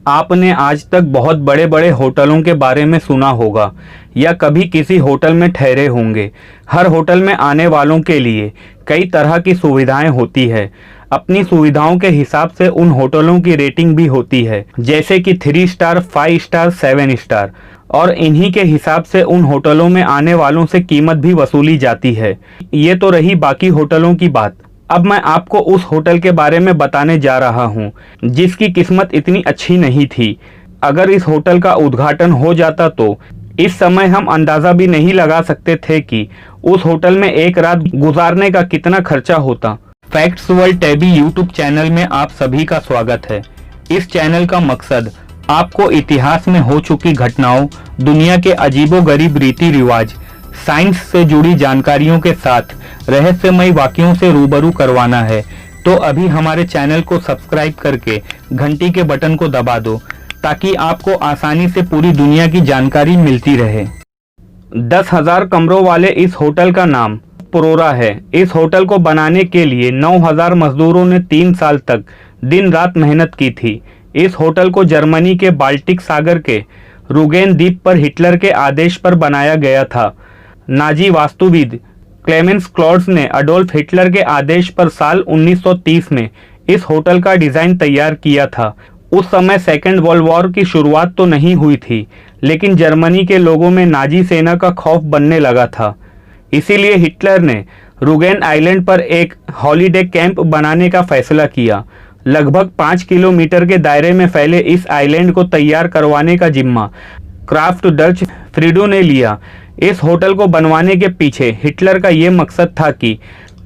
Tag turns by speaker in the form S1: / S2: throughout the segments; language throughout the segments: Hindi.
S1: आपने आज तक बहुत बड़े बड़े होटलों के बारे में सुना होगा या कभी किसी होटल में ठहरे होंगे। हर होटल में आने वालों के लिए कई तरह की सुविधाएं होती है। अपनी सुविधाओं के हिसाब से उन होटलों की रेटिंग भी होती है, जैसे कि 3 स्टार, 5 स्टार, 7 स्टार, और इन्हीं के हिसाब से उन होटलों में आने वालों से कीमत भी वसूली जाती है। ये तो रही बाकी होटलों की बात। अब मैं आपको उस होटल के बारे में बताने जा रहा हूँ जिसकी किस्मत इतनी अच्छी नहीं थी। अगर इस होटल का उद्घाटन हो जाता तो इस समय हम अंदाज़ा भी नहीं लगा सकते थे कि उस होटल में एक रात गुजारने का कितना खर्चा होता। Facts world tabby YouTube channel में आप सभी का स्वागत है। इस चैनल का मकसद आपको इतिहास में हो चुकी घटनाओं, दुनिया के अजीबोगरीब रीति रिवाज, साइंस से जुड़ी जानकारियों के साथ रहस्यमयी वाक्यों से रूबरू करवाना है। तो अभी हमारे चैनल को सब्सक्राइब करके घंटी के बटन को दबा दो ताकि आपको आसानी से पूरी दुनिया की जानकारी मिलती रहे। 10,000 कमरों वाले इस होटल का नाम प्रोरा है। इस होटल को बनाने के लिए 9,000 मजदूरों ने 3 साल तक दिन रात मेहनत की थी। इस होटल को जर्मनी के बाल्टिक सागर के रुगेन द्वीप पर हिटलर के आदेश पर बनाया गया था। नाजी वास्तुविद क्लेमेंस क्लॉड्स ने अडोल्फ हिटलर के आदेश पर साल 1930 में इस होटल का डिज़ाइन तैयार किया था। उस समय सेकेंड वर्ल्ड वॉर की शुरुआत तो नहीं हुई थी, लेकिन जर्मनी के लोगों में नाजी सेना का खौफ बनने लगा था। इसीलिए हिटलर ने रुगेन आइलैंड पर एक हॉलीडे कैंप बनाने का फैसला किया। लगभग 5 किलोमीटर के दायरे में फैले इस आइलैंड को तैयार करवाने का जिम्मा क्राफ्ट डच फ्रीडो ने लिया। इस होटल को बनवाने के पीछे हिटलर का ये मकसद था कि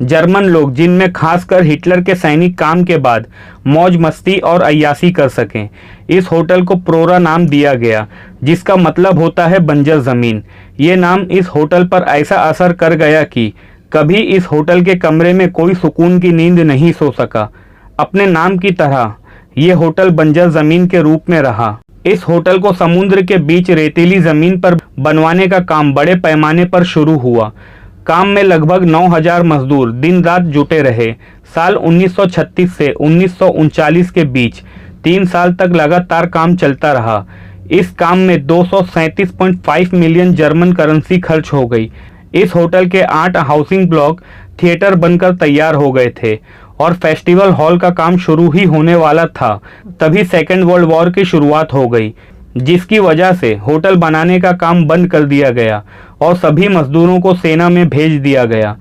S1: जर्मन लोग, जिनमें खासकर हिटलर के सैनिक, काम के बाद मौज मस्ती और अय्यासी कर सकें। इस होटल को प्रोरा नाम दिया गया, जिसका मतलब होता है बंजर ज़मीन। ये नाम इस होटल पर ऐसा असर कर गया कि कभी इस होटल के कमरे में कोई सुकून की नींद नहीं सो सका। अपने नाम की तरह ये होटल बंजर ज़मीन के रूप में रहा। इस होटल को समुद्र के बीच रेतीली ज़मीन पर बनवाने का काम बड़े पैमाने पर शुरू हुआ। काम में लगभग 9,000 मजदूर दिन रात जुटे रहे। साल 1936 से 1939 के बीच 3 साल तक लगातार काम चलता रहा। इस काम में 237.5 मिलियन जर्मन करेंसी खर्च हो गई। इस होटल के 8 हाउसिंग ब्लॉक थिएटर बनकर तैयार हो गए थे और फेस्टिवल हॉल का काम शुरू ही होने वाला था। तभी सेकेंड वर्ल्ड वॉर की शुरुआत हो गई, जिसकी वजह से होटल बनाने का काम बंद कर दिया गया और सभी मजदूरों को सेना में भेज दिया गया।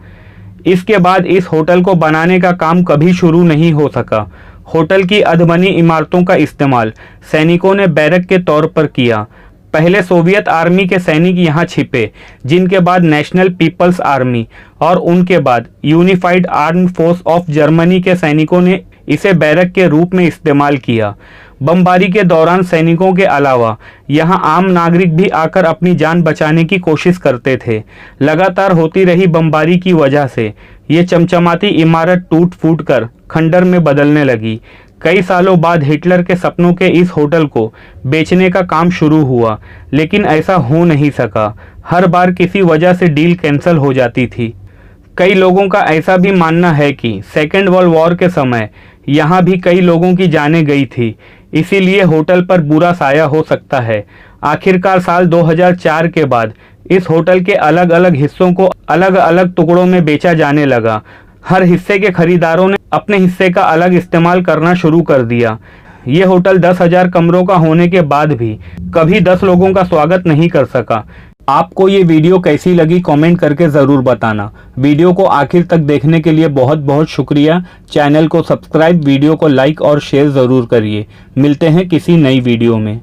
S1: इसके बाद इस होटल को बनाने का काम कभी शुरू नहीं हो सका। होटल की अधबनी इमारतों का इस्तेमाल सैनिकों ने बैरक के तौर पर किया। पहले सोवियत आर्मी के सैनिक यहाँ छिपे, जिनके बाद नेशनल पीपल्स आर्मी और उनके बाद unified armed force of Germany के सैनिकों ने इसे बैरक के रूप में इस्तेमाल किया। बमबारी के दौरान सैनिकों के अलावा यहाँ आम नागरिक भी आकर अपनी जान बचाने की कोशिश करते थे। लगातार होती रही बमबारी की वजह से ये चमचमाती इमारत टूट फूट कर खंडर में बदलने लगी। कई सालों बाद हिटलर के सपनों के इस होटल को बेचने का काम शुरू हुआ, लेकिन ऐसा हो नहीं सका। हर बार किसी वजह से डील कैंसिल हो जाती थी। कई लोगों का ऐसा भी मानना है कि सेकेंड वर्ल्ड वॉर के समय यहाँ भी कई लोगों की जानें गई थी, इसीलिए होटल पर बुरा साया हो सकता है। आखिरकार साल 2004 के बाद इस होटल के अलग अलग हिस्सों को अलग अलग टुकड़ों में बेचा जाने लगा। हर हिस्से के खरीदारों ने अपने हिस्से का अलग इस्तेमाल करना शुरू कर दिया। ये होटल 10,000 कमरों का होने के बाद भी कभी 10 लोगों का स्वागत नहीं कर सका। आपको ये वीडियो कैसी लगी कमेंट करके ज़रूर बताना। वीडियो को आखिर तक देखने के लिए बहुत बहुत शुक्रिया। चैनल को सब्सक्राइब, वीडियो को लाइक और शेयर ज़रूर करिए। मिलते हैं किसी नई वीडियो में।